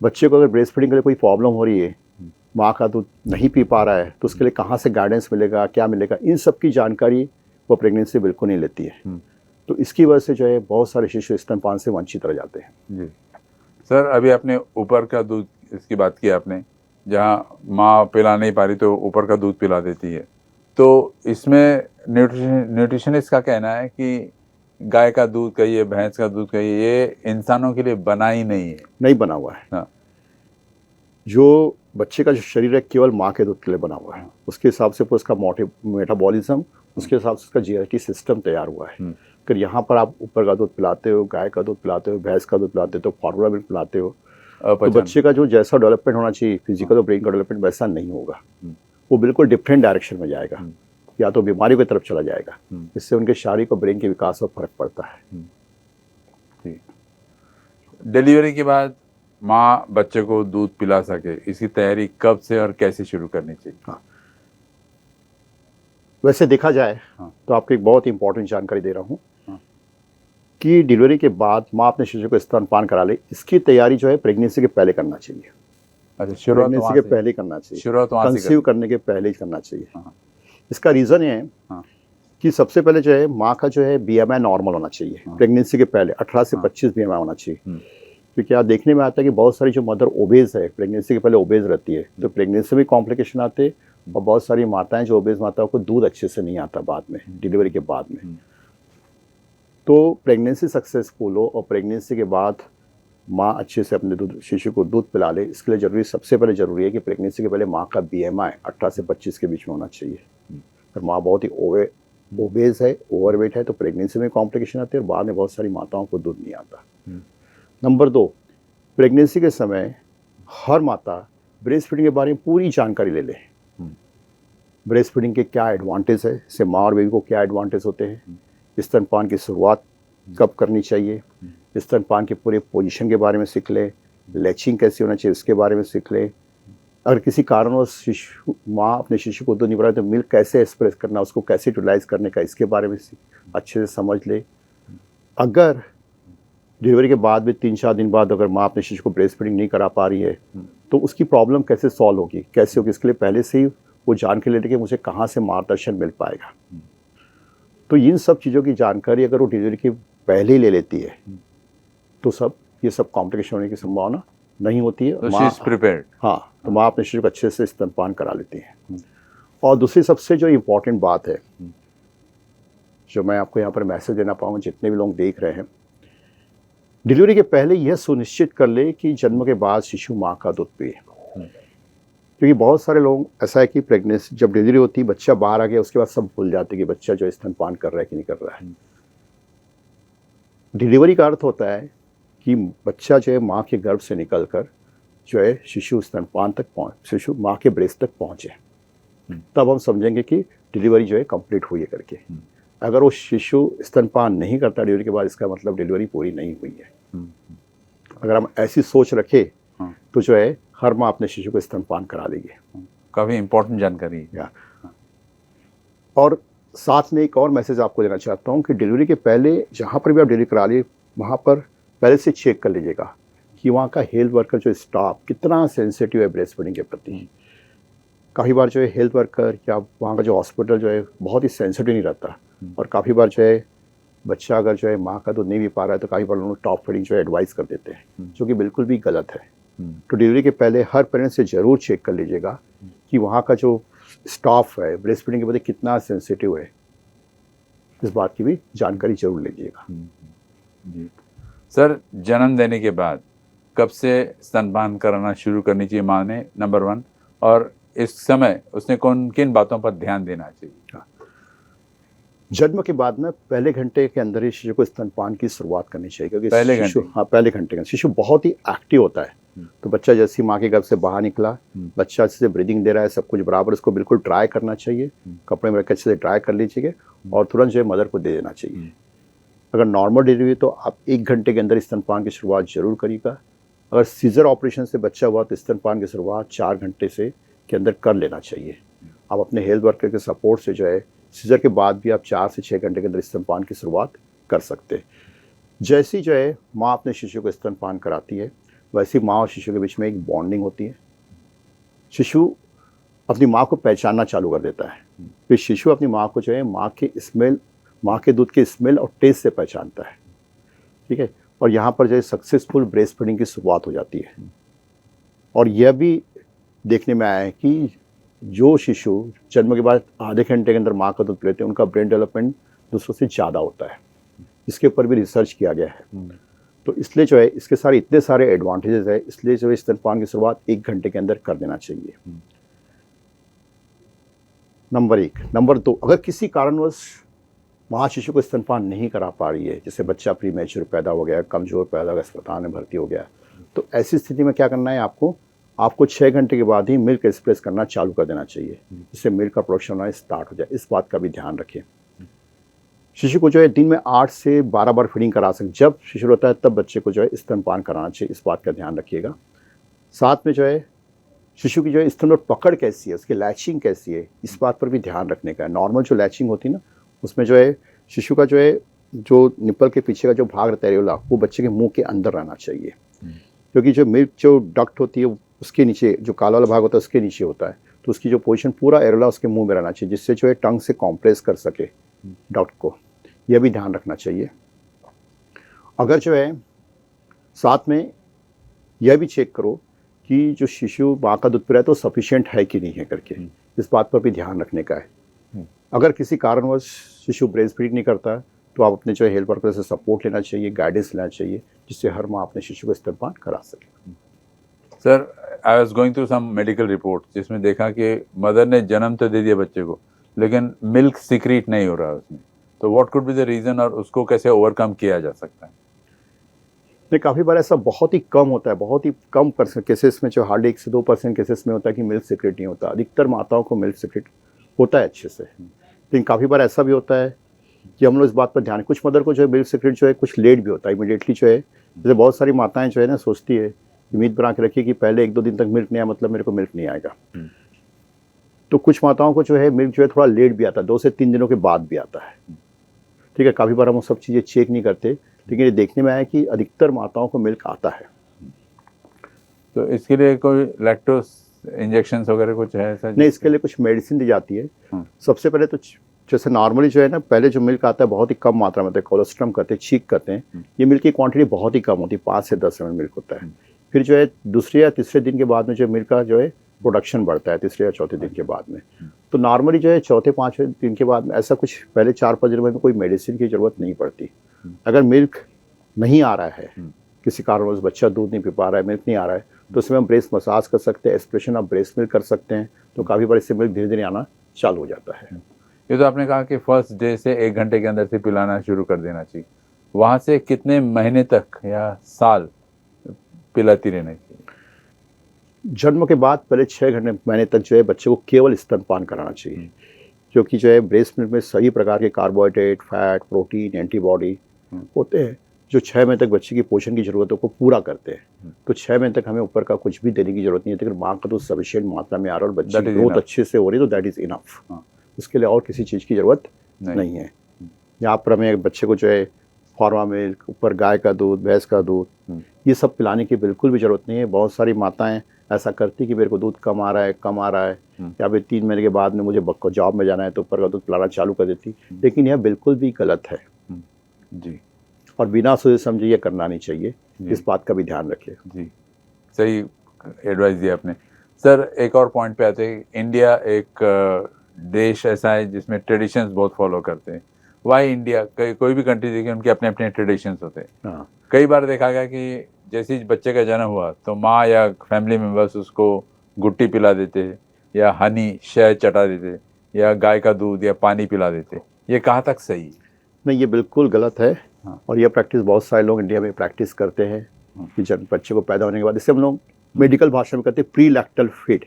बच्चे को अगर ब्रेस्ट फीडिंग के लिए कोई प्रॉब्लम हो रही है, माँ का दूध नहीं पी पा रहा है, तो उसके लिए कहाँ से गाइडेंस मिलेगा, क्या मिलेगा, इन सब की जानकारी वो प्रेगनेंसी बिल्कुल नहीं लेती है। तो इसकी वजह से जो है बहुत सारे शिशु स्तनपान से वंचित रह जाते हैं। जी सर, अभी आपने ऊपर का दूध इसकी बात की आपने, जहाँ माँ पिला नहीं पा रही तो ऊपर का दूध पिला देती है, तो इसमें न्यूट्रिशनिस्ट का कहना है कि गाय का दूध कहिए, भैंस का दूध कहिए, ये इंसानों के लिए बना ही नहीं बना हुआ है। हाँ। जो बच्चे का जो शरीर है केवल माँ के दूध के लिए बना हुआ है, उसके हिसाब से उसका मेटाबॉलिज्म, उसके हिसाब से उसका जीआईटी सिस्टम तैयार हुआ है। अगर यहाँ पर आप ऊपर का दूध पिलाते हो, गाय का दूध पिलाते हो, भैंस का दूध पिलाते हो, तो फॉर्मूला मिल्क पिलाते हो, तो बच्चे का जो जैसा डेवलपमेंट होना चाहिए फिजिकल और ब्रेन का डेवलपमेंट वैसा नहीं होगा। वो बिल्कुल डिफरेंट डायरेक्शन में जाएगा, या तो बीमारी की तरफ चला जाएगा। इससे उनके शारीरिक और ब्रेन के विकास पर फर्क पड़ता है। डिलीवरी के बाद माँ बच्चे को दूध पिला सके, इसकी तैयारी कब से और कैसे शुरू करनी चाहिए? हाँ, वैसे देखा जाए तो आपको एक बहुत इंपॉर्टेंट जानकारी दे रहा हूँ कि डिलीवरी के बाद माँ अपने शिशु को स्तनपान करा ले, इसकी तैयारी जो है प्रेगनेंसी के पहले करना चाहिए। अच्छा, शुरुआत प्रेगनेंसी के पहले करना चाहिए, शुरुआत कंसीव करने के पहले ही करना चाहिए। इसका रीज़न ये है कि सबसे पहले जो है माँ का जो है BMI नॉर्मल होना चाहिए। प्रेगनेंसी के पहले 18 से 25 BMI होना चाहिए, क्योंकि आप देखने में आता है कि बहुत सारी जो मदर ओबेज है, प्रेगनेंसी के पहले ओबेज रहती है, तो प्रेगनेंसी में कॉम्प्लिकेशन आते हैं। और बहुत सारी माताएं जो ओबेज माताओं को दूध अच्छे से नहीं आता बाद में, डिलीवरी के बाद में। तो प्रेगनेंसी सक्सेसफुल हो और प्रेगनेंसी के बाद माँ अच्छे से अपने दूध शिशु को दूध पिला ले, इसके लिए सबसे पहले ज़रूरी है कि प्रेगनेंसी के पहले माँ का BMI 18 से 25 के बीच में होना चाहिए। अगर माँ बहुत ही ओबेज है, ओवरवेट है, तो प्रेगनेंसी में कॉम्प्लिकेशन आती है और बाद में बहुत सारी माताओं को दूध नहीं आता। नंबर 2, प्रेगनेंसी के समय हर माता ब्रेस्ट फीडिंग के बारे में पूरी जानकारी ले ले। ब्रेस्ट फीडिंग के क्या एडवांटेज है, इससे माँ और बेबी को क्या एडवांटेज होते हैं, स्तनपान की शुरुआत कब करनी चाहिए, स्तनपान के पूरे पोजीशन के बारे में सीख ले, लैचिंग कैसे होना चाहिए उसके बारे में सीख ले। अगर किसी कारणवश माँ अपने शिशु को दूध नहीं पिला तो मिल्क कैसे एक्सप्रेस करना, उसको कैसे यूटिलाइज करने का, इसके बारे में अच्छे से समझ ले। अगर डिलीवरी के बाद भी 3-4 दिन बाद अगर माँ अपने शिशु को ब्रेस्ट फीडिंग नहीं करा पा रही है तो उसकी प्रॉब्लम कैसे सॉल्व होगी, कैसे होगी, इसके लिए पहले से ही वो जान के लेते कि मुझे कहाँ से मार्गदर्शन मिल पाएगा। तो इन सब चीज़ों की जानकारी अगर वो डिलीवरी के पहले ही ले लेती है तो ये सब कॉम्प्लिकेशन होने की संभावना नहीं होती है। तो शी इज प्रिपेयर्ड। हाँ, तो माँ अपने शिशु को अच्छे से स्तनपान करा लेती है। और दूसरी सबसे जो इम्पोर्टेंट बात है जो मैं आपको यहाँ पर मैसेज देना पाऊँ जितने भी लोग देख रहे हैं, डिलीवरी के पहले यह सुनिश्चित कर ले कि जन्म के बाद शिशु माँ का दूध पिए। क्योंकि बहुत सारे लोग ऐसा है कि प्रेगनेंसी जब डिलीवरी होती है बच्चा बाहर आ गया उसके बाद सब भूल जाते कि बच्चा जो स्तनपान कर रहा है कि नहीं कर रहा है। डिलीवरी का अर्थ होता है कि बच्चा जो है माँ के गर्भ से निकलकर जो है शिशु स्तनपान तक शिशु माँ के ब्रेस्ट तक पहुँचे, तब हम समझेंगे कि डिलीवरी जो है कंप्लीट हुई है करके। अगर वो शिशु स्तनपान नहीं करता डिलीवरी के बाद, इसका मतलब डिलीवरी पूरी नहीं हुई है। अगर हम ऐसी सोच रखें तो जो है हर माँ अपने शिशु को स्तनपान करा देगी। काफ़ी इंपॉर्टेंट जानकारी है। और साथ में एक और मैसेज आपको देना चाहता हूँ कि डिलीवरी के पहले जहाँ पर भी आप डिलीवरी करा लिए वहाँ पर पहले से चेक कर लीजिएगा कि वहाँ का हेल्थ वर्कर जो स्टाफ कितना सेंसिटिव है ब्रेस्ट फीडिंग के प्रति। काफ़ी बार जो है हेल्थ वर्कर या वहाँ का जो हॉस्पिटल जो है बहुत ही सेंसिटिव नहीं रहता, और काफ़ी बार जो है बच्चा अगर जो है माँ का दूध नहीं भी पा रहा है तो काफ़ी बार लोग टॉप फीडिंग जो है एडवाइस कर देते हैं, जो कि बिल्कुल भी गलत है। तो डिलीवरी के पहले हर पेरेंट्स से ज़रूर चेक कर लीजिएगा कि वहाँ का जो स्टाफ है ब्रेस्ट फीडिंग के प्रति कितना सेंसिटिव है, इस बात की भी जानकारी जरूर लीजिएगा। जी सर, जन्म देने के बाद कब से स्तनपान कराना शुरू करनी चाहिए माँ ने, नंबर 1, और इस समय उसने किन बातों पर ध्यान देना चाहिए? जन्म के बाद में पहले घंटे के अंदर ही शिशु को स्तनपान की शुरुआत करनी चाहिए, क्योंकि पहले घंटे का शिशु बहुत ही एक्टिव होता है। तो बच्चा जैसे ही माँ के गर्भ से बाहर निकला, बच्चा अच्छे से ब्रीदिंग दे रहा है, सब कुछ बराबर, उसको बिल्कुल ड्राई करना चाहिए, कपड़े में रख के अच्छे से ड्राई कर लीजिए और तुरंत जो है मदर को दे देना चाहिए। अगर नॉर्मल डिलीवरी तो आप 1 घंटे के अंदर स्तनपान की शुरुआत जरूर करिएगा। अगर सीजर ऑपरेशन से बच्चा हुआ तो स्तनपान की शुरुआत 4 घंटे के अंदर कर लेना चाहिए। आप अपने हेल्थ वर्कर के सपोर्ट से जो है सीजर के बाद भी आप 4 से 6 घंटे के अंदर स्तनपान की शुरुआत कर सकते हैं। जैसी जो है माँ अपने शिशु को स्तनपान कराती है, वैसी माँ और शिशु के बीच में एक बॉन्डिंग होती है। शिशु अपनी माँ को पहचानना चालू कर देता है। फिर शिशु अपनी माँ को जो है माँ के दूध के स्मेल और टेस्ट से पहचानता है। ठीक है, और यहाँ पर जो है सक्सेसफुल ब्रेस्ट फीडिंग की शुरुआत हो जाती है। और यह भी देखने में आया है कि जो शिशु जन्म के बाद आधे घंटे के अंदर माँ का दूध लेते हैं उनका ब्रेन डेवलपमेंट दूसरों से ज़्यादा होता है। इसके ऊपर भी रिसर्च किया गया है। तो इसलिए जो है इसके सारे इतने सारे एडवांटेजेस है, इसलिए जो है स्तनपान की शुरुआत 1 घंटे के अंदर कर देना चाहिए। नंबर 1। नंबर 2, अगर किसी कारणवश माँ शिशु को स्तनपान नहीं करा पा रही है, जैसे बच्चा प्रीमेच्योर पैदा हो गया, कमज़ोर पैदा हो गया, अस्पताल में भर्ती हो गया, तो ऐसी स्थिति में क्या करना है, आपको 6 घंटे के बाद ही मिल्क एक्सप्रेस करना चालू कर देना चाहिए, जिससे मिल्क का प्रोडक्शन होना स्टार्ट हो जाए। इस बात का भी ध्यान रखें। शिशु को जो है दिन में 8 से 12 बार फीडिंग करा सकते। जब शिशु होता है तब बच्चे को जो है स्तनपान कराना चाहिए, इस बात का ध्यान रखिएगा। साथ में जो है शिशु की जो है स्तन पर पकड़ कैसी है, उसकी लैचिंग कैसी है, इस बात पर भी ध्यान रखने का है। नॉर्मल जो लैचिंग होती है ना, उसमें जो है शिशु का जो निप्पल के पीछे का जो भाग रहता है एरियोला, वो बच्चे के मुंह के अंदर रहना चाहिए, क्योंकि जो मिल्क जो डक्ट होती है उसके नीचे जो काला वाला भाग होता है उसके नीचे होता है, तो उसकी जो पोजीशन पूरा एरोला उसके मुंह में रहना चाहिए, जिससे जो है टंग से कॉम्प्रेस कर सके डक्ट को। यह भी ध्यान रखना चाहिए। अगर जो है साथ में यह भी चेक करो कि जो शिशु माँ का दूध पी रहा है तो सफिशिएंट है कि नहीं है करके, इस बात पर भी ध्यान रखने का है। अगर किसी कारणवश शिशु ब्रेस्ट फीडिंग नहीं करता तो आप अपने जो है हेल्थ वर्कर से सपोर्ट लेना चाहिए, गाइडेंस लेना चाहिए, जिससे हर माँ अपने शिशु को स्तनपान करा सके। Sir, I was going through some medical report जिसमें देखा कि मदर ने जन्म तो दे दिया बच्चे को, लेकिन मिल्क सीक्रेट नहीं हो रहा उसमें, तो what could be the reason और उसको कैसे ओवरकम किया जा सकता है? नहीं, काफ़ी बार ऐसा बहुत ही कम होता है, बहुत ही कम केसेस में, जो हार्डली 1 से 2% केसेस में होता है कि मिल्क सीक्रेट नहीं होता। अधिकतर माताओं को मिल्क सीक्रेट होता है अच्छे से, लेकिन काफ़ी बार ऐसा भी होता है कि हम लोग इस बात पर ध्यान, कुछ मदर को जो है मिल्क सीक्रेट जो है कुछ लेट भी होता है, इमीडिएटली जो है, जैसे बहुत सारी माताएं जो है ना सोचती है, उम्मीद बना के रखिए कि पहले 1-2 दिन तक मिल्क नहीं आया मतलब मेरे को मिल्क नहीं आएगा। तो कुछ माताओं को जो है मिल्क जो है थोड़ा लेट भी आता है, 2 से 3 दिनों के बाद भी आता है। ठीक है, काफ़ी बार हम वो सब चीज़ें चेक नहीं करते, लेकिन ये देखने में आया कि अधिकतर माताओं को मिल्क आता है। तो इसके लिए कोई लैक्टोस इंजेक्शन वगैरह कुछ है ऐसा? नहीं, इसके लिए कुछ मेडिसिन दी जाती है। हाँ। सबसे पहले तो जैसे नॉर्मली जो है ना, पहले जो मिल्क आता है बहुत ही कम मात्रा में होता है, कोलेस्ट्रम करते हैं, छींक करते हैं। ये मिल्क की क्वांटिटी बहुत ही कम होती है, 5 से 10 ml मिल्क होता है। फिर जो है दूसरे या तीसरे दिन के बाद में जो मिल्क का जो है प्रोडक्शन बढ़ता है, तीसरे या चौथे दिन के बाद में। तो नॉर्मली जो है चौथे पाँचवें दिन के बाद में ऐसा कुछ पहले 4-5 दिन में कोई मेडिसिन की ज़रूरत नहीं पड़ती। अगर मिल्क नहीं आ रहा है, किसी कारणवश बच्चा दूध नहीं पी पा रहा है, मिल्क नहीं आ रहा है, तो उसमें हम ब्रेस्ट मसाज कर सकते हैं, एस्पिरेशन ऑफ ब्रेस्ट मिल्क कर सकते हैं, तो काफ़ी बार इससे मिल्क धीरे धीरे आना चालू हो जाता है। ये तो आपने कहा कि फर्स्ट डे से 1 घंटे के अंदर से पिलाना शुरू कर देना चाहिए। वहाँ से कितने महीने तक या साल पिलाती रहना चाहिए? जन्म के बाद पहले 6 महीने तक जो है बच्चे को केवल स्तनपान कराना चाहिए, क्योंकि जो है ब्रेस्ट मिल्क में सभी प्रकार के कार्बोहाइड्रेट, फैट, प्रोटीन, एंटीबॉडी होते हैं जो 6 महीने तक बच्चे की पोषण की ज़रूरतों को पूरा करते हैं। तो 6 महीने तक हमें ऊपर का कुछ भी देने की ज़रूरत नहीं है। अगर माँ का दूध सफिशिएंट मात्रा में आ रहा है और बच्चे की ग्रोथ अच्छे से हो रही है, तो दैट इज़ इनफ। उसके लिए और किसी चीज़ की ज़रूरत नहीं है। यहाँ पर हमें बच्चे को जो है फॉर्मा मिल्क, ऊपर गाय का दूध, भैंस का दूध, ये सब पिलाने की बिल्कुल भी ज़रूरत नहीं है। बहुत सारी माताएं ऐसा करती कि मेरे को दूध कम आ रहा है, या फिर 3 महीने के बाद में मुझे जॉब में जाना है तो ऊपर का दूध पिलाना चालू कर देती। लेकिन यह बिल्कुल भी गलत है जी, और बिना सोचे समझे ये करना नहीं चाहिए। इस बात का भी ध्यान रखिए। जी, सही एडवाइस दिया आपने। सर, एक और पॉइंट पे आते हैं। इंडिया एक देश ऐसा है जिसमें ट्रेडिशंस बहुत फॉलो करते हैं। Why India? कोई भी कंट्री देखिए, उनके अपने अपने ट्रेडिशंस होते हैं। हाँ, कई बार देखा गया कि जैसे ही बच्चे का जन्म हुआ तो माँ या फैमिली मेम्बर्स उसको गुट्टी पिला देते या हनी शहद चटा देते या गाय का दूध या पानी पिला देते। ये कहाँ तक सही है? नहीं, ये बिल्कुल गलत है। हाँ। और ये प्रैक्टिस बहुत सारे लोग इंडिया में प्रैक्टिस करते हैं कि जब बच्चे को पैदा होने के बाद, इसे हम लोग मेडिकल भाषा में कहते हैं प्री लैक्टल फीड।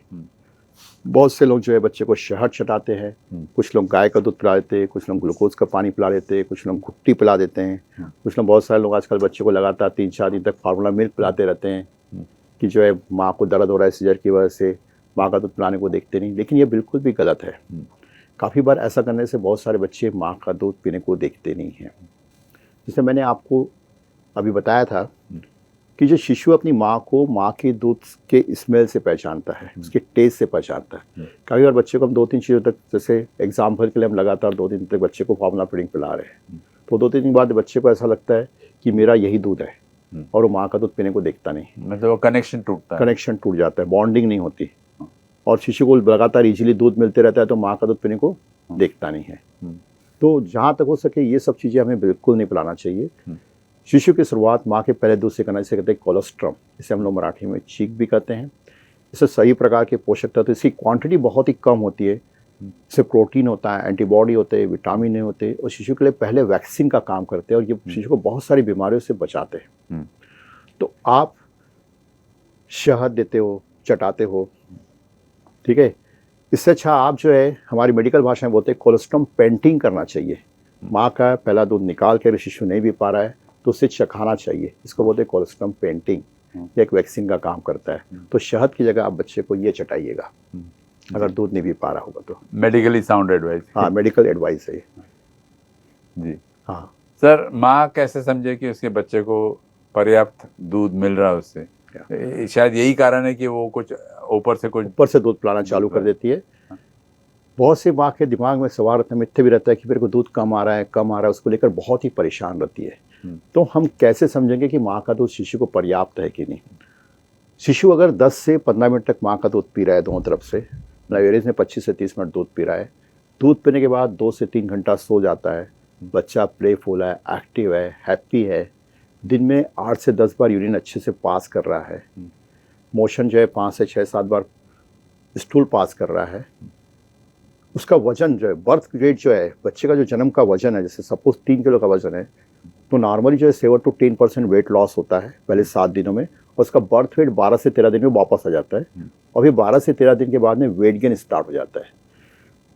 बहुत से लोग जो है बच्चे को शहद चटाते हैं, कुछ लोग गाय का दूध पिला देते हैं, कुछ लोग ग्लूकोज का पानी पिला देते हैं, कुछ लोग गुट्टी पिला देते हैं, कुछ लोग, बहुत सारे लोग आजकल बच्चे को लगातार 3-4 दिन तक फार्मूला मिल्क पिलाते रहते हैं कि जो है माँ को दर्द हो रहा है सीजर की वजह से, माँ का दूध पिलाने को देखते नहीं। लेकिन ये बिल्कुल भी गलत है। काफ़ी बार ऐसा करने से बहुत सारे बच्चे माँ का दूध पीने को देखते नहीं हैं। जैसे मैंने आपको अभी बताया था कि जो शिशु अपनी माँ को माँ के दूध के स्मेल से पहचानता है, उसके टेस्ट से पहचानता है। कई बार बच्चे को हम 2-3 चीज़ों तक, जैसे एग्जाम्पल के लिए हम लगातार 2 दिन तक बच्चे को फार्मूला फीडिंग पिला रहे हैं, तो 2-3 दिन बाद बच्चे को ऐसा लगता है कि मेरा यही दूध है, और वो माँ का दूध पीने को देखता नहीं। मतलब वो कनेक्शन टूट जाता है, बॉन्डिंग नहीं होती, और शिशु को लगातार इजीली दूध मिलते रहता है तो माँ का दूध पीने को देखता नहीं है। तो जहाँ तक हो सके ये सब चीज़ें हमें बिल्कुल नहीं पिलाना चाहिए। शिशु की शुरुआत माँ के पहले दूध से करना, जिसे कहते हैं कोलेस्ट्रम, इसे हम लोग मराठी में चीक भी कहते हैं। इससे सही प्रकार के पोषक तत्व, इसकी क्वांटिटी बहुत ही कम होती है। इससे प्रोटीन होता है, एंटीबॉडी होते हैं, विटामिन होते हैं, और शिशु के लिए पहले वैक्सीन का काम करते हैं, और ये शिशु को बहुत सारी बीमारियों से बचाते हैं। तो आप शहद देते हो, चटाते हो, ठीक है, इससे अच्छा आप जो है हमारी मेडिकल भाषा में बोलते हैं कोलेस्ट्रम पेंटिंग करना चाहिए। माँ का पहला दूध निकाल कर शिशु नहीं भी पा रहा है तो उसे चखाना चाहिए, इसको बोलते हैं कोलेस्ट्रम पेंटिंग। ये एक वैक्सीन का काम करता है। तो शहद की जगह आप बच्चे को ये चटाइएगा अगर दूध नहीं भी पा रहा होगा तो। Medically sound advice. हाँ, मेडिकल एडवाइस है जी। हाँ सर, माँ कैसे समझे कि उसके बच्चे को पर्याप्त दूध मिल रहा है उससे? शायद यही कारण है कि वो कुछ ऊपर से दूध पिलाना चालू कर देती है। बहुत से माँ के दिमाग में सवाल रहता है, मिथ्या भी रहता है कि मेरे को दूध कम आ रहा है, उसको लेकर बहुत ही परेशान रहती है। तो हम कैसे समझेंगे कि माँ का दूध शिशु को पर्याप्त है कि नहीं? शिशु अगर 10 से 15 मिनट तक माँ का दूध पी रहा है, दोनों तरफ से, एवरेज में 25 से 30 मिनट दूध पी रहा है, दूध पीने के बाद 2 से 3 घंटा सो जाता है, बच्चा प्लेफुल है, एक्टिव है, हैप्पी है, दिन में 8 से 10 बार यूरिन अच्छे से पास कर रहा है, मोशन जो है 5 से 6-7 बार स्टूल पास कर रहा है, उसका वजन जो है, बर्थ वेट जो है, बच्चे का जो जन्म का वजन है, जैसे सपोज 3 किलो का वजन है, तो नॉर्मली जो है 7 to 10% वेट लॉस होता है पहले 7 दिनों में, और उसका बर्थ वेट 12 से 13 दिन में वापस आ जाता है, और फिर 12 से 13 दिन के बाद में वेट गेन स्टार्ट हो जाता है।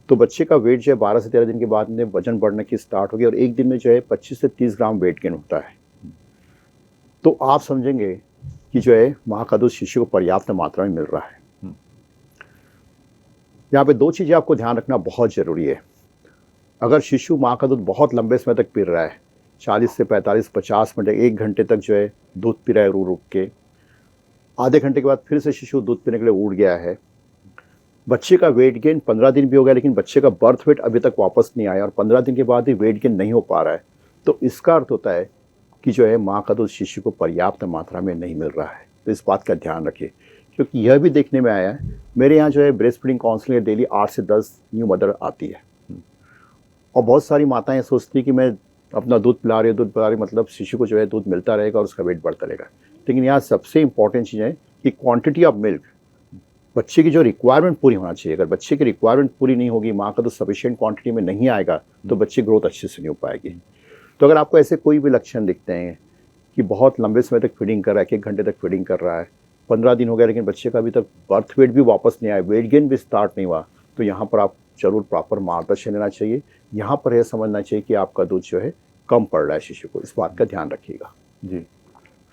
तो बच्चे का वेट जो है 12 से 13 दिन के बाद में वजन बढ़ने की स्टार्ट होगी, और एक दिन में जो है 25 से 30 ग्राम वेट गेन होता है। तो आप समझेंगे कि जो है माँ का दूध शिशु को पर्याप्त मात्रा में मिल रहा है। यहाँ पे 2 चीज़ें आपको ध्यान रखना बहुत ज़रूरी है। अगर शिशु माँ का दूध बहुत लंबे समय तक पी रहा है, 40 से 45-50 मिनट 1 घंटे तक जो है दूध पी रहा है रुक रुक के, आधे घंटे के बाद फिर से शिशु दूध पीने के लिए उठ गया है, बच्चे का वेट गेन 15 दिन भी हो गया लेकिन बच्चे का बर्थ वेट अभी तक वापस नहीं आया और 15 दिन के बाद भी वेट गेन नहीं हो पा रहा है, तो इसका अर्थ होता है कि जो है माँ का दूध शिशु को पर्याप्त मात्रा में नहीं मिल रहा है। तो इस बात का ध्यान रखिए, क्योंकि यह भी देखने में आया है, मेरे यहाँ जो है ब्रेस्ट फीडिंग काउंसलिंग डेली 8 से 10 न्यू मदर आती है और बहुत सारी माताएं सोचती कि मैं अपना दूध पिला रही मतलब शिशु को जो है दूध मिलता रहेगा और उसका वेट बढ़ता रहेगा। लेकिन यहाँ सबसे इंपॉर्टेंट चीज़ है कि क्वांटिटी ऑफ मिल्क, बच्चे की जो रिक्वायरमेंट पूरी होना चाहिए। अगर बच्चे की रिक्वायरमेंट पूरी नहीं होगी, माँ का दूध सफिशिएंट क्वांटिटी में नहीं आएगा तो बच्चे ग्रोथ अच्छे से नहीं हो पाएगी। तो अगर आपको ऐसे कोई भी लक्षण दिखते हैं कि बहुत लंबे समय तक फीडिंग कर रहा है, 1 घंटे तक फीडिंग कर रहा है, 15 दिन हो गया लेकिन बच्चे का अभी तक बर्थ वेट भी वापस नहीं आया, वेट गेन भी स्टार्ट नहीं हुआ, तो यहाँ पर आप जरूर प्रॉपर मार्गदर्शन लेना चाहिए। यहाँ पर यह समझना चाहिए कि आपका दूध जो है कम पड़ रहा है शिशु को, इस बात का ध्यान रखिएगा। जी,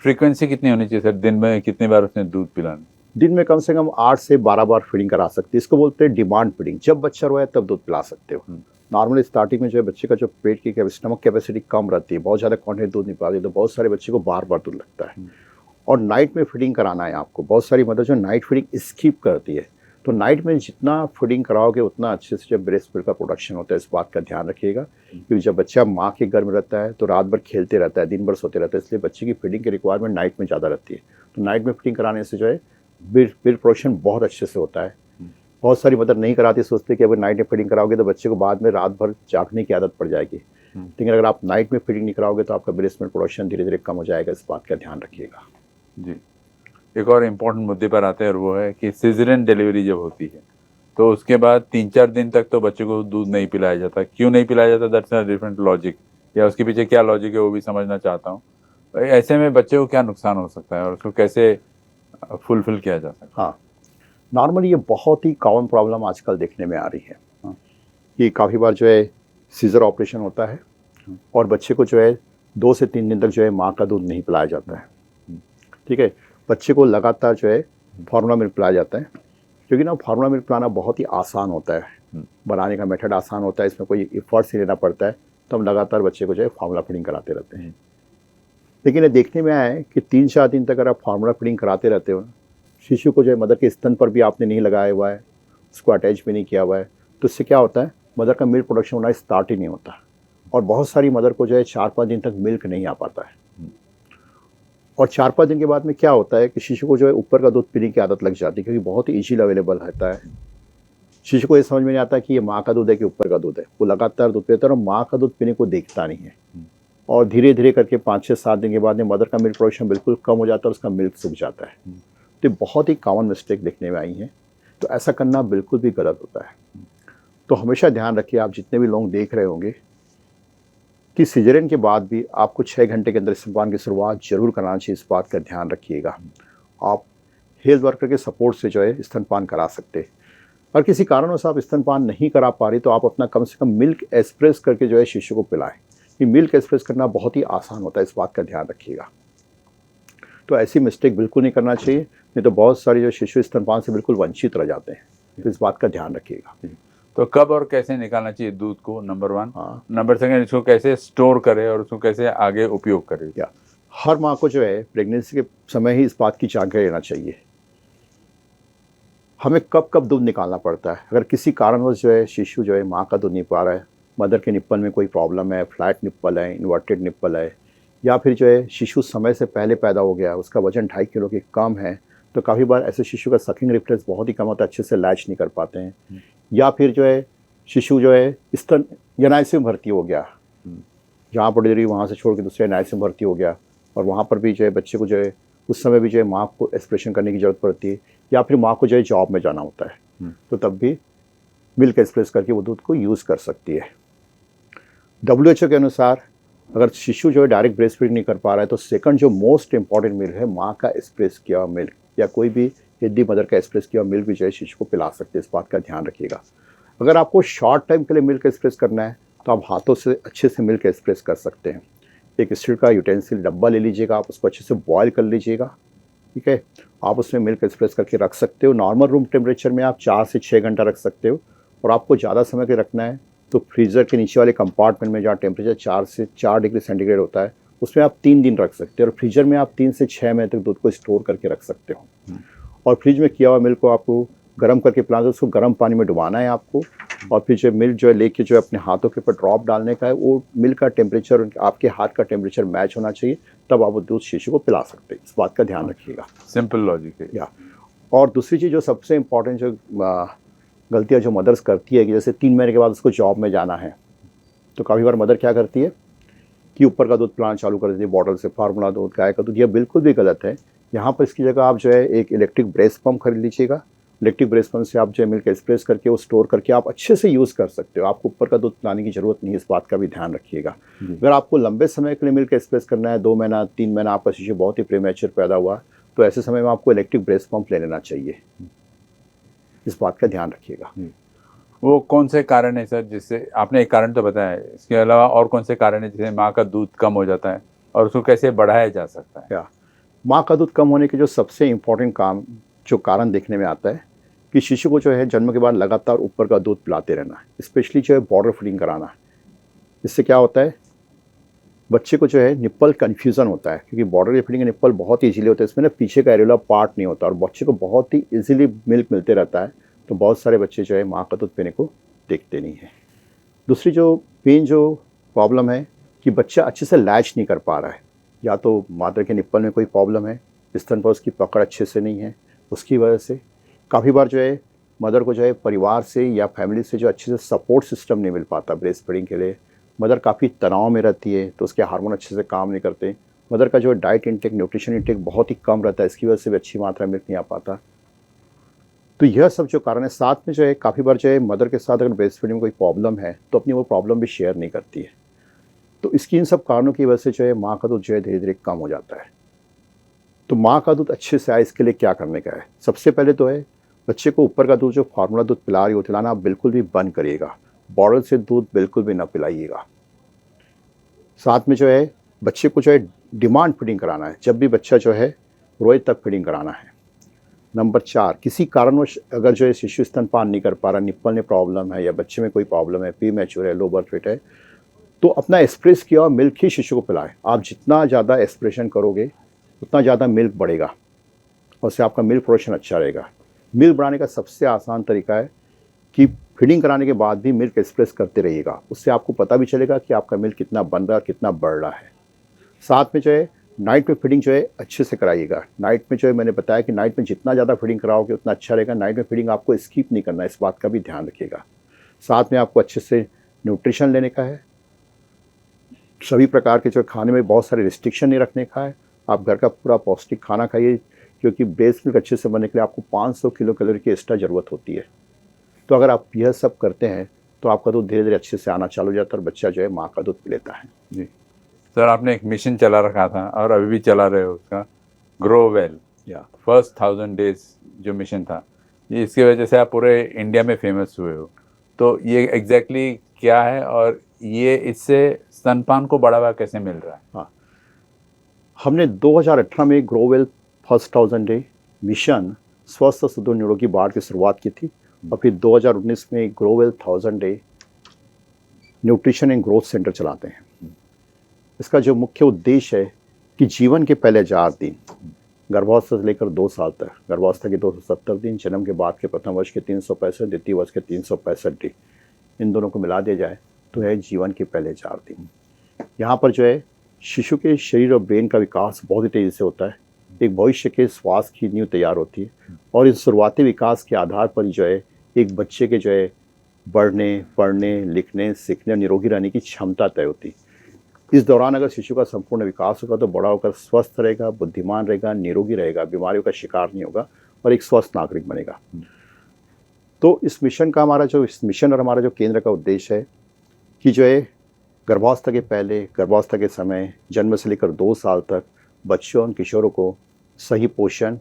फ्रीक्वेंसी कितनी होनी चाहिए सर? दिन में कितनी बार उसने दूध पिलाना? दिन में कम से कम 8 से 12 बार फीडिंग करा सकते हैं। इसको बोलते हैं डिमांड फीडिंग। जब बच्चा रोए तब दूध पिला सकते हो। नॉर्मली स्टार्टिंग में जो है बच्चे का जो पेट की स्टमक कैपेसिटी कम रहती है, बहुत ज़्यादा क्वांटिटी दूध नहीं पाती, तो बहुत सारे बच्चे को बार बार दूध लगता है। और नाइट में फीडिंग कराना है आपको। बहुत सारी मदर जो नाइट फीडिंग स्किप करती है, तो नाइट में जितना फीडिंग कराओगे उतना अच्छे से जब ब्रेस्ट मिल्क का प्रोडक्शन होता है, इस बात का ध्यान रखिएगा। क्योंकि जब बच्चा माँ के घर में रहता है तो रात भर खेलते रहता है, दिन भर सोते रहता है, इसलिए बच्चे की फीडिंग की रिक्वायरमेंट नाइट में ज़्यादा रहती है। तो नाइट में फीडिंग कराने से जो है मिल्क प्रोडक्शन बहुत अच्छे से होता है। बहुत सारी मदर नहीं कराती, सोचते कि अगर नाइट में फीडिंग कराओगे तो बच्चे को बाद में रात भर जागने की आदत पड़ जाएगी। लेकिन अगर आप नाइट में फीडिंग नहीं कराओगे तो आपका ब्रेस्ट मिल्क प्रोडक्शन धीरे धीरे कम हो जाएगा, इस बात का ध्यान रखिएगा। जी, एक और इम्पोर्टेंट मुद्दे पर आते हैं और वो है कि सिजेरियन डिलीवरी जब होती है तो उसके बाद 3-4 दिन तक तो बच्चे को दूध नहीं पिलाया जाता। क्यों नहीं पिलाया जाता? दैट्स अ डिफरेंट लॉजिक, या उसके पीछे क्या लॉजिक है वो भी समझना चाहता हूँ। ऐसे में बच्चे को क्या नुकसान हो सकता है और उसको कैसे फुलफिल किया जा सकता है? हाँ, नॉर्मली ये बहुत ही कॉमन प्रॉब्लम आजकल देखने में आ रही है कि काफ़ी बार जो है सीजर ऑपरेशन होता है और बच्चे को जो है 2 से 3 दिन तक जो है माँ का दूध नहीं पिलाया जाता है। ठीक है, बच्चे को लगातार जो है फार्मूला मिल्क पिलाया जाता है, क्योंकि ना फार्मूला मिल्क पिलाना बहुत ही आसान होता है, बनाने का मेथड आसान होता है, इसमें कोई एफर्ट्स नहीं लेना पड़ता है, तो हम लगातार बच्चे को जो है फार्मूला फीडिंग कराते रहते हैं। लेकिन ये देखने में आया है कि 3-4 दिन तक अगर आप फार्मूला फीडिंग कराते रहते हो, शिशु को जो है मदर के स्तन पर भी आपने नहीं लगाया हुआ है, उसको अटैच भी नहीं किया हुआ है, तो इससे क्या होता है, मदर का मिल्क प्रोडक्शन होना स्टार्ट ही नहीं होता और बहुत सारी मदर को जो है 4-5 दिन तक मिल्क नहीं आ पाता है। और 4-5 दिन के बाद में क्या होता है कि शिशु को जो है ऊपर का दूध पीने की आदत लग जाती है, क्योंकि बहुत ही ईजीली अवेलेबल रहता है। शिशु को ये समझ में नहीं आता कि ये माँ का दूध है कि ऊपर का दूध है, वो लगातार दूध पीता है और माँ का दूध पीने को देखता नहीं है। और धीरे धीरे करके 5-6-7 दिन के बाद में मदर का मिल्क प्रोडक्शन बिल्कुल कम हो जाता है और उसका मिल्क सूख जाता है। तो बहुत ही कॉमन मिस्टेक देखने में आई है, तो ऐसा करना बिल्कुल भी गलत होता है। तो हमेशा ध्यान रखिए, आप जितने भी लोग देख रहे होंगे, कि सिजेरियन के बाद भी आपको 6 घंटे के अंदर स्तनपान की शुरुआत जरूर कराना चाहिए, इस बात का ध्यान रखिएगा। आप हेल्थ वर्कर के सपोर्ट से जो है स्तनपान करा सकते हैं। और किसी कारणवश आप स्तनपान नहीं करा पा रही तो आप अपना कम से कम मिल्क एक्सप्रेस करके जो है शिशु को पिलाएं। ये मिल्क एक्सप्रेस करना बहुत ही आसान होता है, इस बात का ध्यान रखिएगा। तो ऐसी मिस्टेक बिल्कुल नहीं करना चाहिए, नहीं तो बहुत सारे जो शिशु स्तनपान से बिल्कुल वंचित रह जाते हैं, तो इस बात का ध्यान रखिएगा। तो कब और कैसे निकालना चाहिए दूध को, नंबर 1। हाँ, नंबर 2, इसको कैसे स्टोर करे और उसको कैसे आगे उपयोग करे? या हर माँ को जो है प्रेगनेंसी के समय ही इस बात की जानकारी लेना चाहिए, हमें कब कब दूध निकालना पड़ता है। अगर किसी कारणवश जो है शिशु जो है माँ का दूध नहीं पा रहा है, मदर के निप्पल में कोई प्रॉब्लम है, फ्लैट निप्पल है, इन्वर्टेड निप्पल है, या फिर जो है शिशु समय से पहले पैदा हो गया, उसका वजन 2.5 किलो के कम है, तो काफ़ी बार ऐसे शिशु का सकिंग रिफ्लेक्स बहुत ही कम होता है, अच्छे से लैच नहीं कर पाते हैं। या फिर जो है शिशु जो है स्तन एनआईसीयू में भर्ती हो गया, जहाँ पर डिलीवरी वहाँ से छोड़ के दूसरे एनआईसीयू में भर्ती हो गया, और वहाँ पर भी जो है बच्चे को जो है उस समय भी जो है माँ को एक्सप्रेशन करने की ज़रूरत पड़ती है, या फिर माँ को जो है जॉब में जाना होता है, तो तब भी मिल्क एक्सप्रेस करके वो दूध को यूज़ कर सकती है। WHO के अनुसार अगर शिशु जो है डायरेक्ट ब्रेस्ट फीडिंग नहीं कर पा रहा है तो सेकंड जो मोस्ट इंपॉर्टेंट मिल्क है माँ का एक्सप्रेस किया हुआ मिल्क, या कोई भी हेल्दी मदर का एक्सप्रेस किया हुआ मिल्क भी जो है शिशु को पिला सकते हैं, इस बात का ध्यान रखिएगा। अगर आपको शॉर्ट टाइम के लिए मिल्क एक्सप्रेस करना है तो आप हाथों से अच्छे से मिल्क एक्सप्रेस कर सकते हैं। एक स्टील का यूटेंसिल डब्बा ले लीजिएगा, आप उसको अच्छे से बॉयल कर लीजिएगा, ठीक है, आप उसमें मिल्क एक्सप्रेस करके रख सकते हो। नॉर्मल रूम टेम्परेचर में आप 4 से 6 घंटा रख सकते हो, और आपको ज़्यादा समय के रखना है तो फ्रीज़र के नीचे वाले कंपार्टमेंट में जहाँ टेम्परेचर 4 से 4 डिग्री सेंटीग्रेड होता है, उसमें आप 3 दिन रख सकते हो और फ्रीज़र में आप 3 से 6 महीने तक दूध को स्टोर करके रख सकते हो। और फ्रिज में किया हुआ मिल्क को आपको गर्म करके पिलाना है, उसको गर्म पानी में डुबाना है आपको, और फिर जो मिल्क जो है लेके जो है अपने हाथों के ऊपर ड्रॉप डालने का है। वो मिल्क का टेम्परेचर आपके हाथ का टेम्परेचर मैच होना चाहिए, तब आप वो दूध शिशु को पिला सकते हैं। इस बात का ध्यान रखिएगा। सिंपल लॉजिक है। या और दूसरी चीज़ जो सबसे इम्पॉर्टेंट जो गलतियाँ जो मदर्स करती है कि जैसे 3 महीने के बाद उसको जॉब में जाना है, तो काफ़ी बार मदर क्या करती है कि ऊपर का दूध पिलाना चालू कर देती है, बॉटल से, फार्मूला दूध, गाय का दूध। यह बिल्कुल भी गलत है। यहाँ पर इसकी जगह आप जो है एक इलेक्ट्रिक ब्रेस्ट पंप खरीद लीजिएगा। इलेक्ट्रिक ब्रेस्ट पंप से आप जो है मिल्क एक्सप्रेस करके वो स्टोर करके आप अच्छे से यूज़ कर सकते हो। आपको ऊपर का दूध पिलाने की ज़रूरत नहीं है, इस बात का भी ध्यान रखिएगा। अगर आपको लंबे समय के लिए मिल्क एक्सप्रेस करना है, 2 महीना 3 महीना आपका शिशु बहुत ही प्रीमेच्योर पैदा हुआ, तो ऐसे समय में आपको इलेक्ट्रिक ब्रेस्ट पंप ले लेना चाहिए। इस बात का ध्यान रखिएगा। वो कौन से कारण है सर, जिससे आपने एक कारण तो बताया है, इसके अलावा और कौन से कारण है जिससे माँ का दूध कम हो जाता है और उसको कैसे बढ़ाया जा सकता है? या माँ का दूध कम होने के जो सबसे इम्पोर्टेंट जो कारण देखने में आता है कि शिशु को जो है जन्म के बाद लगातार ऊपर का दूध पिलाते रहना है, स्पेशली जो है बॉर्डर फीडिंग कराना है। इससे क्या होता है, बच्चे को जो है निप्पल कन्फ्यूज़न होता है, क्योंकि बॉर्डर फीडिंग का निप्पल बहुत ईजिली होता है, इसमें ना पीछे का एरियोला पार्ट नहीं होता और बच्चे को बहुत ही ईजिली मिल्क मिलते रहता है। तो बहुत सारे बच्चे जो है माँ का दूध पीने को देखते नहीं हैं। दूसरी जो प्रॉब्लम है कि बच्चा अच्छे से लैच नहीं कर पा रहा है, या तो मादर के निप्पल में कोई प्रॉब्लम है, स्तन पर उसकी पकड़ अच्छे से नहीं है, उसकी वजह से काफ़ी बार जो है मदर को जो है परिवार से या फैमिली से जो अच्छे से सपोर्ट सिस्टम नहीं मिल पाता ब्रेस्ट फीडिंग के लिए। मदर काफ़ी तनाव में रहती है, तो उसके हार्मोन अच्छे से काम नहीं करते। मदर का जो डाइट इंटेक, न्यूट्रिशन इंटेक बहुत ही कम रहता है, इसकी वजह से भी अच्छी मात्रा में मिल्क नहीं आ पाता। तो यह सब जो कारण है, साथ में जो है काफ़ी बार जो है मदर के साथ अगर ब्रेस्ट फीडिंग में कोई प्रॉब्लम है तो अपनी वो प्रॉब्लम भी शेयर नहीं करती है। तो इसकी इन सब कारणों की वजह से जो है माँ का दूध जो है धीरे धीरे कम हो जाता है। तो माँ का दूध अच्छे से आए इसके लिए क्या करने का है? सबसे पहले तो है बच्चे को ऊपर का दूध जो फार्मूला दूध पिला रही हो पिलाना आप बिल्कुल भी बंद करिएगा। बॉटल से दूध बिल्कुल भी ना पिलाइएगा। साथ में जो है बच्चे को जो है डिमांड फीडिंग कराना है, जब भी बच्चा जो है रोए तब फीडिंग कराना है। नंबर 4, किसी कारणवश अगर जो है शिशु स्तनपान नहीं कर पा रहा, निप्पल में प्रॉब्लम है या बच्चे में कोई प्रॉब्लम है, प्रीमैच्योर है, लो बर्थ वेट है, तो अपना एक्सप्रेस किया हुआ मिल्क ही शिशु को पिलाएं। आप जितना ज़्यादा एक्सप्रेशन करोगे उतना ज़्यादा मिल्क बढ़ेगा और उससे आपका मिल्क प्रोडक्शन अच्छा रहेगा। मिल्क बढ़ाने का सबसे आसान तरीका है कि फीडिंग कराने के बाद भी मिल्क एक्सप्रेस करते रहिएगा। उससे आपको पता भी चलेगा कि आपका मिल्क कितना बन रहा है, कितना बढ़ रहा है। साथ में जो है नाइट में फीडिंग जो है अच्छे से कराइएगा। नाइट में जो है मैंने बताया कि नाइट में जितना ज़्यादा फीडिंग कराओगे उतना अच्छा रहेगा। नाइट में फीडिंग आपको स्किप नहीं करना है, इस बात का भी ध्यान रखिएगा। साथ में आपको अच्छे से न्यूट्रिशन लेने का है। सभी प्रकार के जो खाने में बहुत सारे रिस्ट्रिक्शन नहीं रखने का है। आप घर का पूरा पौष्टिक खाना खाइए, क्योंकि ब्रेस्ट मिल्क अच्छे से बनने के लिए आपको 500 किलो कैलोरी की एक्स्ट्रा ज़रूरत होती है। तो अगर आप यह सब करते हैं तो आपका दूध धीरे धीरे अच्छे से आना चालू हो जाता है और बच्चा जो है माँ का दूध पी लेता है। जी सर, आपने एक मिशन चला रखा था और अभी भी चला रहे हो, उसका ग्रो वेल या फर्स्ट 1000 डेज जो मिशन था, ये इसकी वजह से आप पूरे इंडिया में फेमस हुए हो। तो ये एग्जैक्टली क्या है और ये इससे स्तनपान को बढ़ावा कैसे मिल रहा है? हाँ, हमने 2018 में ग्रोवेल फर्स्ट 1000 डे मिशन स्वस्थ सुदृढ़ निरोगी बाढ़ की शुरुआत की थी और फिर 2019 में grovel 1000 day nutrition and growth centre चलाते हैं। इसका जो मुख्य उद्देश्य है कि जीवन के पहले 4 दिन, गर्भावस्था से लेकर 2 साल तक, गर्भावस्था के 270 दिन, जन्म के बाद के प्रथम वर्ष के 365, द्वितीय वर्ष के 365 दिन, इन दोनों को मिला दिया जाए तो है जीवन के पहले 4 दिन। यहाँ पर जो है शिशु के शरीर और ब्रेन का विकास बहुत ही तेज़ी से होता है। एक भविष्य के स्वास्थ्य की नींव तैयार होती है और इस शुरुआती विकास के आधार पर जो है एक बच्चे के जो है बढ़ने, पढ़ने, लिखने, सीखने और निरोगी रहने की क्षमता तय होती है। इस दौरान अगर शिशु का संपूर्ण विकास होगा तो बड़ा होकर स्वस्थ रहेगा, बुद्धिमान रहेगा, निरोगी रहेगा, बीमारियों का शिकार नहीं होगा और एक स्वस्थ नागरिक बनेगा। तो इस मिशन और हमारा जो केंद्र का उद्देश्य है कि जो है गर्भावस्था के पहले, गर्भावस्था के समय, जन्म से लेकर 2 साल तक बच्चों और किशोरों को सही पोषण,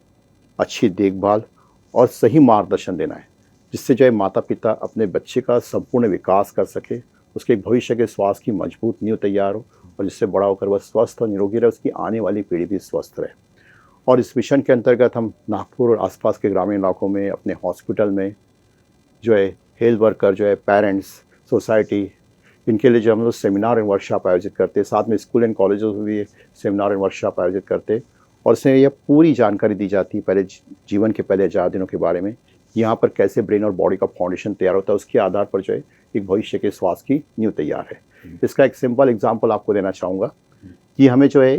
अच्छी देखभाल और सही मार्गदर्शन देना है, जिससे जो है माता पिता अपने बच्चे का संपूर्ण विकास कर सके, उसके भविष्य के स्वास्थ्य की मजबूत नींव तैयार हो और जिससे बड़ा होकर वह स्वस्थ और निरोगी रहे, उसकी आने वाली पीढ़ी भी स्वस्थ रहे। और इस मिशन के अंतर्गत हम नागपुर और आसपास के ग्रामीण इलाकों में अपने हॉस्पिटल में जो है हेल्थ वर्कर जो है पेरेंट्स सोसाइटी, इनके लिए जो हम लोग सेमिनार एंड वर्कशॉप आयोजित करते हैं, साथ में स्कूल एंड कॉलेजों में भी सेमिनार एंड वर्कशॉप आयोजित करते हैं और इसमें यह पूरी जानकारी दी जाती है पहले जीवन के पहले 1000 दिनों के बारे में, यहाँ पर कैसे ब्रेन और बॉडी का फाउंडेशन तैयार होता है, उसके आधार पर जो है एक भविष्य के स्वास्थ्य की नींव तैयार है। इसका एक सिंपल एग्जांपल आपको देना चाहूँगा कि हमें जो है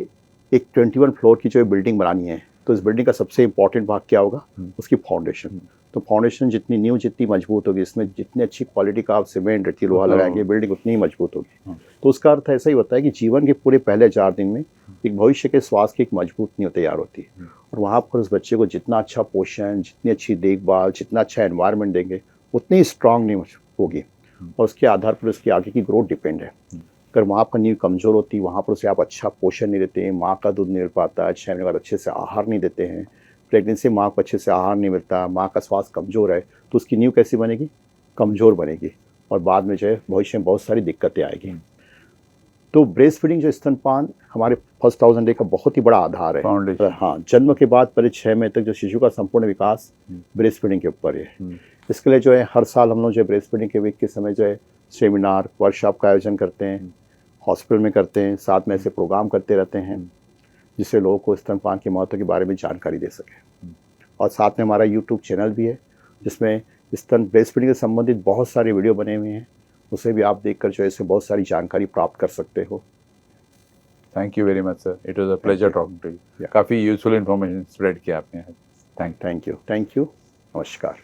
एक 21 फ्लोर की जो है बिल्डिंग बनानी है, तो इस बिल्डिंग का सबसे इंपॉर्टेंट भाग क्या होगा, उसकी फाउंडेशन। तो फाउंडेशन जितनी नींव जितनी मजबूत होगी, इसमें जितनी अच्छी क्वालिटी का आप सीमेंट रेती लोहा लगाएंगे, बिल्डिंग उतनी ही मजबूत होगी। तो उसका अर्थ ऐसा ही होता है कि जीवन के पूरे पहले 4 दिन में एक भविष्य के स्वास्थ्य की एक मजबूत नींव तैयार होती है और वहाँ पर उस बच्चे को जितना अच्छा पोषण, जितनी अच्छी देखभाल, जितना अच्छा एनवायरनमेंट देंगे, उतनी स्ट्रांग नींव होगी और उसके आधार पर उसकी आगे की ग्रोथ डिपेंड है। अगर वहाँ पर नींव कमज़ोर होती है, वहाँ पर उसे आप अच्छा पोषण नहीं देते हैं, माँ का दूध नहीं मिल पाता, 6 महीने बाद अच्छे से आहार नहीं देते हैं, प्रेगनेंसी माँ को अच्छे से आहार नहीं मिलता, माँ का स्वास्थ्य कमज़ोर है, तो उसकी नींव कैसी बनेगी, कमज़ोर बनेगी और बाद में जो है भविष्य में बहुत सारी दिक्कतें आएगी। तो ब्रेस्ट फीडिंग जो स्तनपान हमारे फर्स्ट 1000 डे का बहुत ही बड़ा आधार है। हाँ, जन्म के बाद पहले 6 महीने तक जो शिशु का संपूर्ण विकास ब्रेस्ट फीडिंग के ऊपर है। इसके लिए जो है हर साल हम लोग जो है ब्रेस्ट फीडिंग के वीक के समय जो है सेमिनार वर्कशॉप का आयोजन करते हैं, हॉस्पिटल में करते हैं, साथ में ऐसे प्रोग्राम करते रहते हैं जिससे लोगों को स्तनपान के महत्व के बारे में जानकारी दे सके। और साथ में हमारा यूट्यूब चैनल भी है जिसमें स्तन ब्रेस्ट फीडिंग से संबंधित बहुत सारे वीडियो बने हुए हैं, उसे भी आप देखकर जो है इससे बहुत सारी जानकारी प्राप्त कर सकते हो। Thank you very much sir, it was a pleasure talking to you. काफ़ी यूजफुल इन्फॉर्मेशन स्प्रेड किया आपने। थैंक यू, नमस्कार।